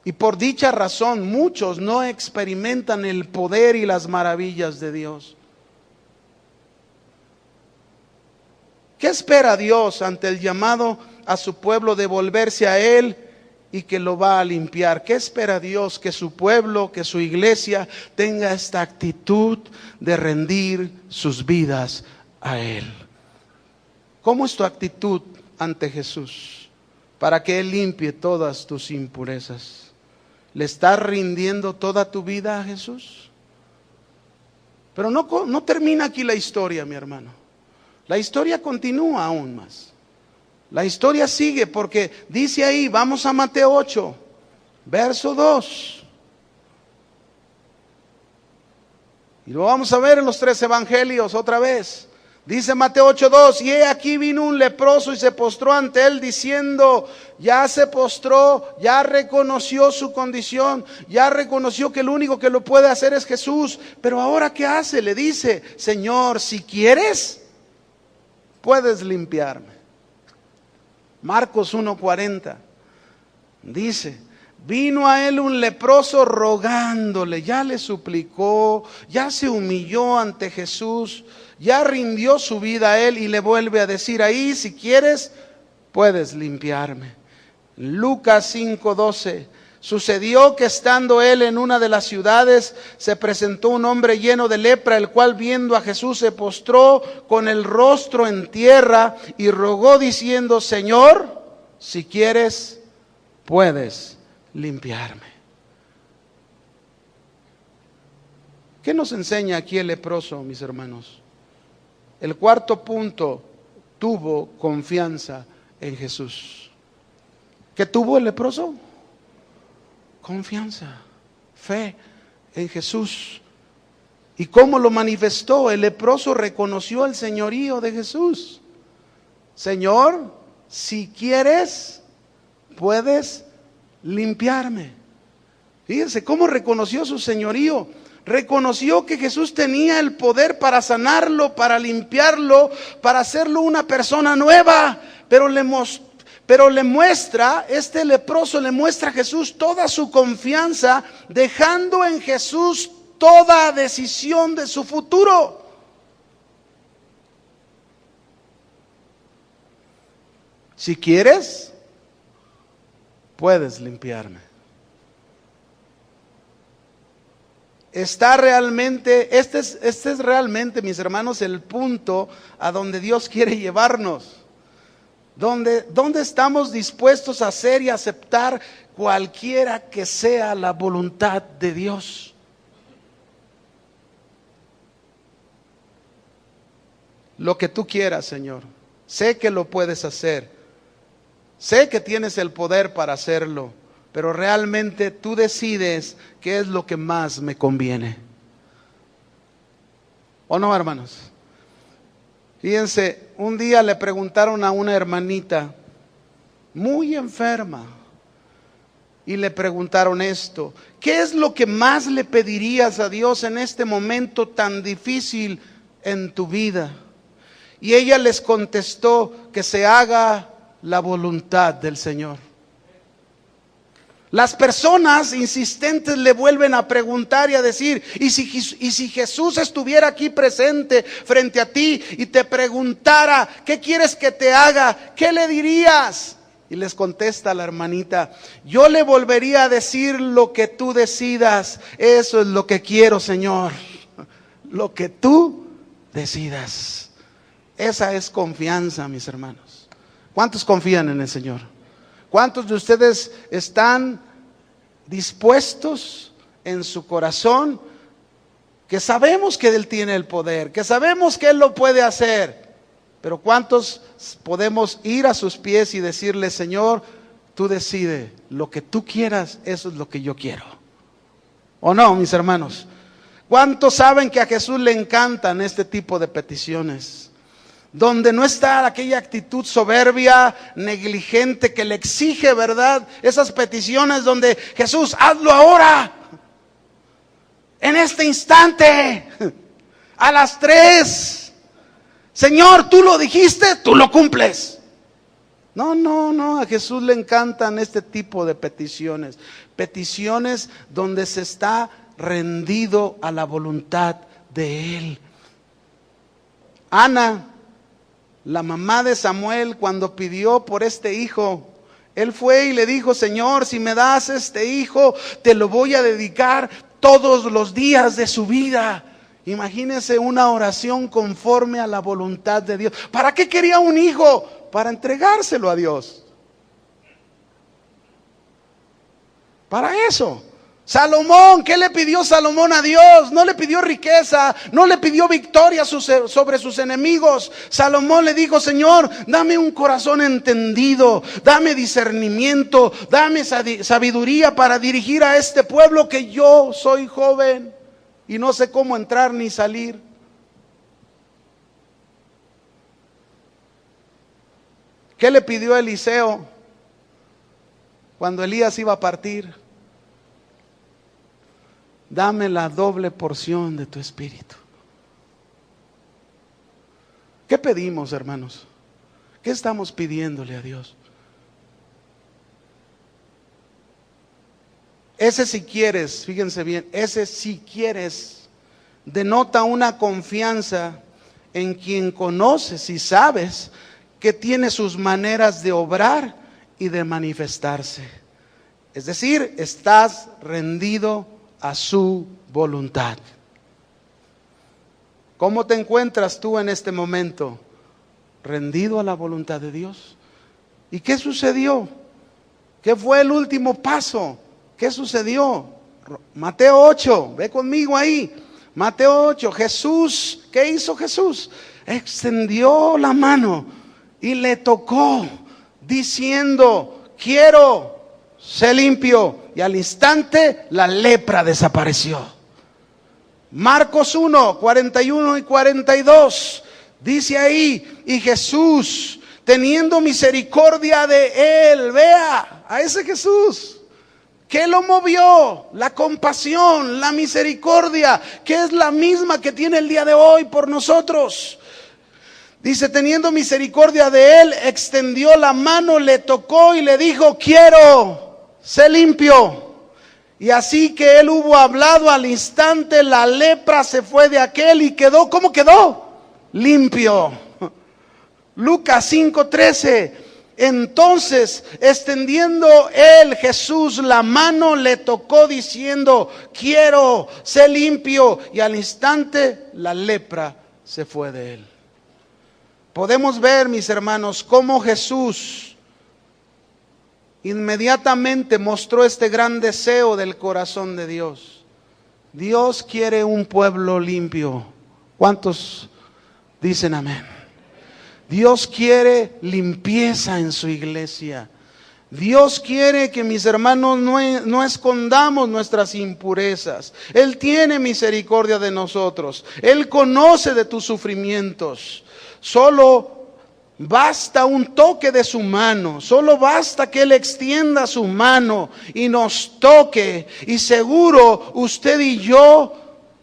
Y por dicha razón muchos no experimentan el poder y las maravillas de Dios. ¿Qué espera Dios ante el llamado a su pueblo de volverse a Él y que lo va a limpiar? ¿Qué espera Dios? Que su pueblo, que su iglesia tenga esta actitud de rendir sus vidas a Él. ¿Cómo es tu actitud ante Jesús? Para que Él limpie todas tus impurezas. ¿Le estás rindiendo toda tu vida a Jesús? Pero no termina aquí la historia, mi hermano. La historia continúa aún más. La historia sigue porque dice ahí, vamos a Mateo 8, verso 2. Y lo vamos a ver en los 3 evangelios otra vez. Dice Mateo 8:2, y he aquí vino un leproso y se postró ante él diciendo, ya se postró, ya reconoció su condición, ya reconoció que el único que lo puede hacer es Jesús. Pero ahora ¿qué hace? Le dice, Señor, si quieres, puedes limpiarme. Marcos 1:40 dice, vino a él un leproso rogándole, ya le suplicó, ya se humilló ante Jesús, ya rindió su vida a él y le vuelve a decir ahí, si quieres, puedes limpiarme. Lucas 5:12, sucedió que estando él en una de las ciudades, se presentó un hombre lleno de lepra, el cual viendo a Jesús se postró con el rostro en tierra y rogó diciendo, Señor, si quieres, puedes limpiarme. ¿Qué nos enseña aquí el leproso, mis hermanos? El cuarto punto, tuvo confianza en Jesús. ¿Qué tuvo el leproso? Confianza, fe en Jesús. ¿Y cómo lo manifestó? El leproso reconoció el señorío de Jesús. Señor, si quieres, puedes limpiarme. Fíjense cómo reconoció su señorío. Reconoció que Jesús tenía el poder para sanarlo, para limpiarlo, para hacerlo una persona nueva. Pero le muestra, este leproso le muestra a Jesús toda su confianza, dejando en Jesús toda decisión de su futuro. Si quieres, puedes limpiarme. Está realmente, este es realmente, mis hermanos, el punto a donde Dios quiere llevarnos. Donde estamos dispuestos a hacer y aceptar cualquiera que sea la voluntad de Dios. Lo que tú quieras, Señor. Sé que lo puedes hacer. Sé que tienes el poder para hacerlo. Pero realmente tú decides qué es lo que más me conviene. ¿O no, hermanos? Fíjense, un día le preguntaron a una hermanita muy enferma y le preguntaron esto: ¿qué es lo que más le pedirías a Dios en este momento tan difícil en tu vida? Y ella les contestó que se haga la voluntad del Señor. Las personas insistentes le vuelven a preguntar y a decir, ¿y si Jesús estuviera aquí presente frente a ti y te preguntara, ¿qué quieres que te haga? ¿Qué le dirías? Y les contesta la hermanita, yo le volvería a decir lo que tú decidas. Eso es lo que quiero, Señor. Lo que tú decidas. Esa es confianza, mis hermanos. ¿Cuántos confían en el Señor? ¿Cuántos de ustedes están dispuestos en su corazón, que sabemos que Él tiene el poder, que sabemos que Él lo puede hacer, pero cuántos podemos ir a sus pies y decirle, Señor, tú decides, lo que tú quieras, eso es lo que yo quiero? ¿O no, mis hermanos? ¿Cuántos saben que a Jesús le encantan este tipo de peticiones? Donde no está aquella actitud soberbia, negligente, que le exige, ¿verdad? Esas peticiones donde Jesús, hazlo ahora, en este instante, a las 3. Señor, tú lo dijiste, tú lo cumples. No, a Jesús le encantan este tipo de peticiones. Peticiones donde se está rendido a la voluntad de Él. Ana, la mamá de Samuel, cuando pidió por este hijo, él fue y le dijo: Señor, si me das este hijo, te lo voy a dedicar todos los días de su vida. Imagínense una oración conforme a la voluntad de Dios. ¿Para qué quería un hijo? Para entregárselo a Dios. Para eso. Salomón, ¿qué le pidió Salomón a Dios? No le pidió riqueza, no le pidió victoria sobre sus enemigos. Salomón le dijo: Señor, dame un corazón entendido, dame discernimiento, dame sabiduría para dirigir a este pueblo, que yo soy joven y no sé cómo entrar ni salir. ¿Qué le pidió Eliseo cuando Elías iba a partir? Dame la doble porción de tu espíritu. ¿Qué pedimos, hermanos? ¿Qué estamos pidiéndole a Dios? Ese si quieres, fíjense bien, ese si quieres denota una confianza en quien conoces y sabes que tiene sus maneras de obrar y de manifestarse. Es decir, estás rendido a su voluntad. ¿Cómo te encuentras tú en este momento? ¿Rendido a la voluntad de Dios? ¿Y qué sucedió? ¿Qué fue el último paso? ¿Qué sucedió? Mateo 8, ve conmigo ahí. Mateo 8, Jesús, ¿qué hizo Jesús? Extendió la mano y le tocó, diciendo: quiero, sé limpio. Y al instante la lepra desapareció. Marcos 1, 41 y 42, dice ahí: y Jesús, teniendo misericordia de él, vea a ese Jesús, ¿qué lo movió? La compasión, la misericordia, que es la misma que tiene el día de hoy por nosotros. Dice: teniendo misericordia de él, extendió la mano, le tocó y le dijo: quiero, sé limpio. Y así que él hubo hablado, al instante la lepra se fue de aquel y quedó, ¿cómo quedó? Limpio. Lucas 5:13. Entonces, extendiendo él, Jesús, la mano, le tocó diciendo: quiero, sé limpio. Y al instante la lepra se fue de él. Podemos ver, mis hermanos, cómo Jesús inmediatamente mostró este gran deseo del corazón de Dios. Dios quiere un pueblo limpio. ¿Cuántos dicen amén? Dios quiere limpieza en su iglesia. Dios quiere que, mis hermanos, no escondamos nuestras impurezas. Él tiene misericordia de nosotros. Él conoce de tus sufrimientos. Solo basta un toque de su mano, solo basta que Él extienda su mano y nos toque, y seguro usted y yo,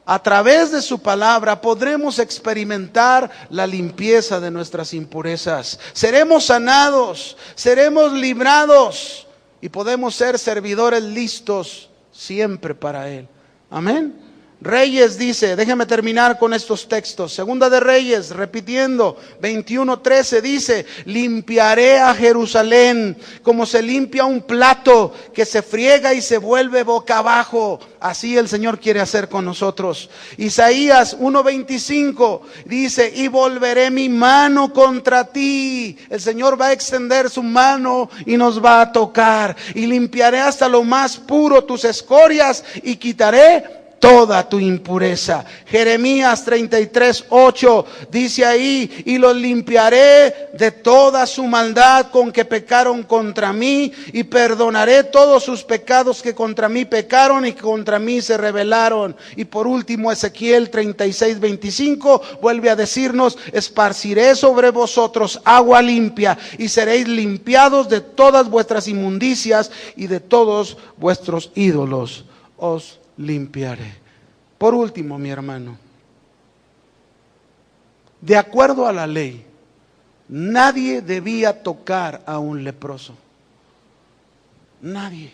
a través de su palabra, podremos experimentar la limpieza de nuestras impurezas. Seremos sanados, seremos librados y podemos ser servidores listos siempre para Él. Amén. Reyes dice, déjeme terminar con estos textos. Segunda de Reyes, repitiendo, 21:13 dice: limpiaré a Jerusalén como se limpia un plato que se friega y se vuelve boca abajo. Así el Señor quiere hacer con nosotros. Isaías 1:25 dice: y volveré mi mano contra ti. El Señor va a extender su mano y nos va a tocar. Y limpiaré hasta lo más puro tus escorias y quitaré toda tu impureza. Jeremías 33:8 dice ahí: y los limpiaré de toda su maldad con que pecaron contra mí, y perdonaré todos sus pecados que contra mí pecaron y que contra mí se rebelaron. Y por último, Ezequiel 36:25 vuelve a decirnos: esparciré sobre vosotros agua limpia y seréis limpiados de todas vuestras inmundicias y de todos vuestros ídolos os limpiaré. Por último, mi hermano, de acuerdo a la ley, nadie debía tocar a un leproso. Nadie.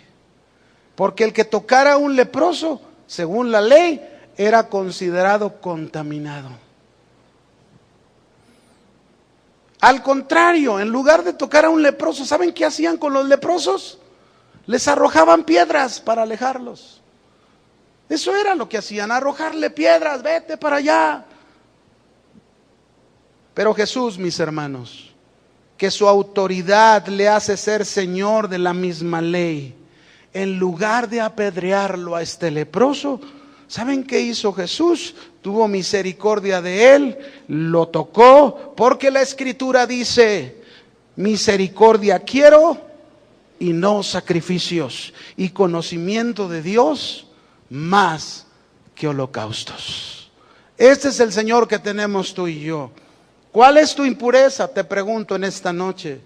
Porque el que tocara a un leproso, según la ley, era considerado contaminado. Al contrario, en lugar de tocar a un leproso, ¿saben qué hacían con los leprosos? Les arrojaban piedras para alejarlos. Eso era lo que hacían, arrojarle piedras, vete para allá. Pero Jesús, mis hermanos, que su autoridad le hace ser Señor de la misma ley, en lugar de apedrearlo a este leproso, ¿saben qué hizo Jesús? Tuvo misericordia de él, lo tocó, porque la Escritura dice, misericordia quiero y no sacrificios, y conocimiento de Dios más que holocaustos. Este es el Señor que tenemos tú y yo. ¿Cuál es tu impureza? Te pregunto en esta noche.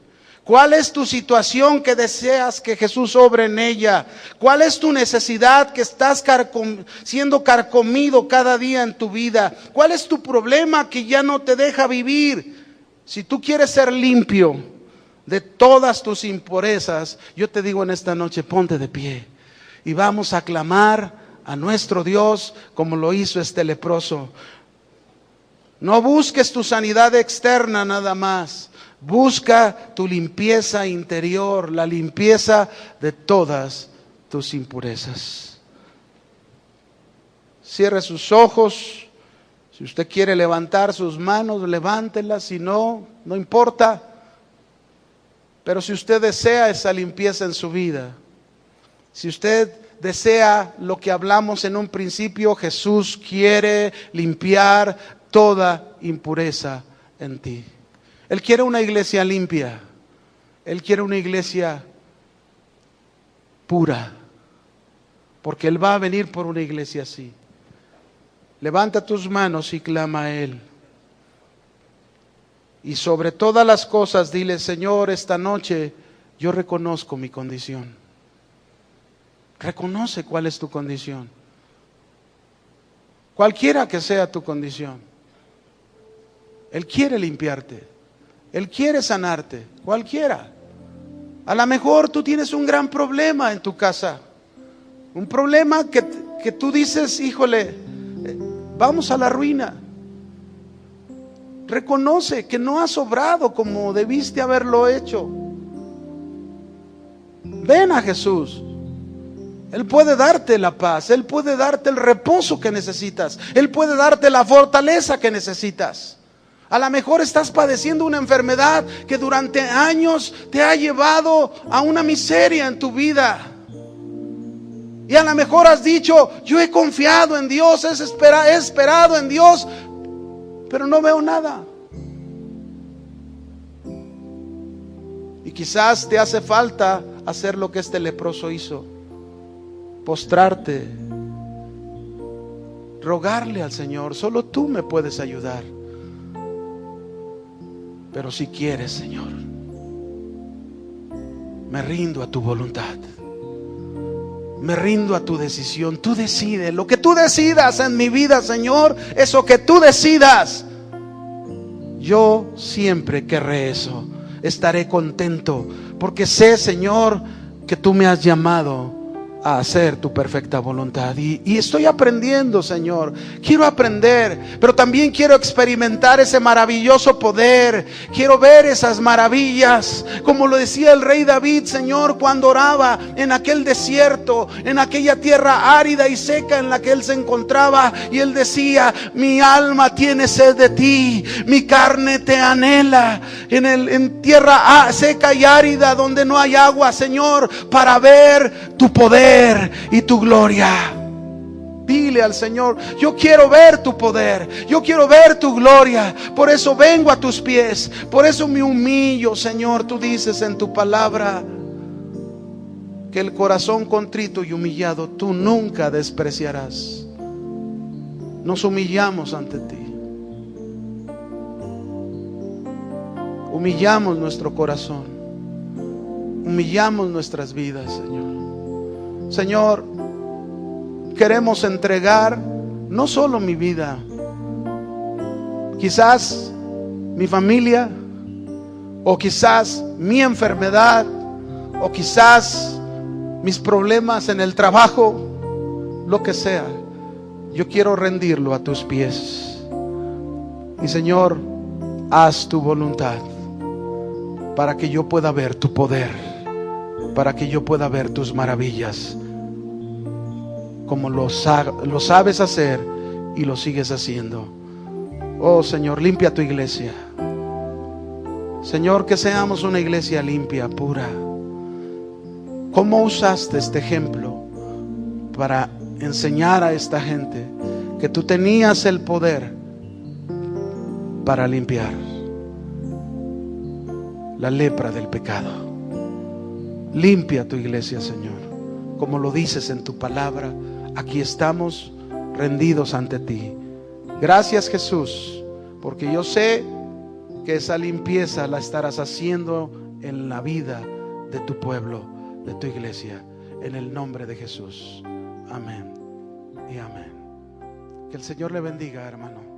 ¿Cuál es tu situación que deseas que Jesús obre en ella? ¿Cuál es tu necesidad que estás siendo carcomido cada día en tu vida? ¿Cuál es tu problema que ya no te deja vivir? Si tú quieres ser limpio de todas tus impurezas, yo te digo en esta noche, ponte de pie y vamos a clamar a nuestro Dios como lo hizo este leproso. No busques tu sanidad externa nada más. Busca tu limpieza interior, la limpieza de todas tus impurezas. Cierre sus ojos. Si usted quiere levantar sus manos, levántelas. Si no, no importa. Pero si usted desea esa limpieza en su vida, si usted desea lo que hablamos en un principio, Jesús quiere limpiar toda impureza en ti. Él quiere una iglesia limpia. Él quiere una iglesia pura. Porque Él va a venir por una iglesia así. Levanta tus manos y clama a Él. Y sobre todas las cosas dile, Señor, esta noche yo reconozco mi condición. Reconoce cuál es tu condición. Cualquiera que sea tu condición. Él quiere limpiarte. Él quiere sanarte, cualquiera. A lo mejor tú tienes un gran problema en tu casa. Un problema que tú dices, híjole, vamos a la ruina. Reconoce que no has obrado como debiste haberlo hecho. Ven a Jesús. Él puede darte la paz. Él puede darte el reposo que necesitas. Él puede darte la fortaleza que necesitas. A lo mejor estás padeciendo una enfermedad que durante años te ha llevado a una miseria en tu vida. Y a lo mejor has dicho, yo he confiado en Dios, he esperado en Dios, pero no veo nada. Y quizás te hace falta hacer lo que este leproso hizo. Postrarte, rogarle al Señor, solo tú me puedes ayudar. Pero si quieres, Señor, me rindo a tu voluntad. Me rindo a tu decisión. Tú decides. Lo que tú decidas en mi vida, Señor, eso que tú decidas. Yo siempre querré eso. Estaré contento. Porque sé, Señor, que tú me has llamado a hacer tu perfecta voluntad. Y estoy aprendiendo, Señor. Quiero aprender, pero también quiero experimentar ese maravilloso poder. Quiero ver esas maravillas, como lo decía el rey David, Señor, cuando oraba en aquel desierto, en aquella tierra árida y seca en la que él se encontraba. Y él decía, mi alma tiene sed de ti, mi carne te anhela. En tierra seca y árida donde no hay agua, Señor, para ver tu poder y tu gloria. Dile al Señor, yo quiero ver tu poder, yo quiero ver tu gloria. Por eso vengo a tus pies, por eso me humillo, Señor. Tú dices en tu palabra que el corazón contrito y humillado tú nunca despreciarás. Nos humillamos ante ti. Humillamos nuestro corazón, humillamos nuestras vidas, Señor. Señor, queremos entregar no solo mi vida, quizás mi familia, o quizás mi enfermedad, o quizás mis problemas en el trabajo, lo que sea. Yo quiero rendirlo a tus pies. Y Señor, haz tu voluntad para que yo pueda ver tu poder, para que yo pueda ver tus maravillas, como lo sabes hacer y lo sigues haciendo. Oh Señor, limpia tu iglesia. Señor, que seamos una iglesia limpia, pura. ¿Cómo usaste este ejemplo para enseñar a esta gente que tú tenías el poder para limpiar la lepra del pecado? Limpia tu iglesia, Señor, como lo dices en tu palabra. Aquí estamos rendidos ante ti. Gracias, Jesús, porque yo sé que esa limpieza la estarás haciendo en la vida de tu pueblo, de tu iglesia, en el nombre de Jesús. Amén y amén. Que el Señor le bendiga, hermano.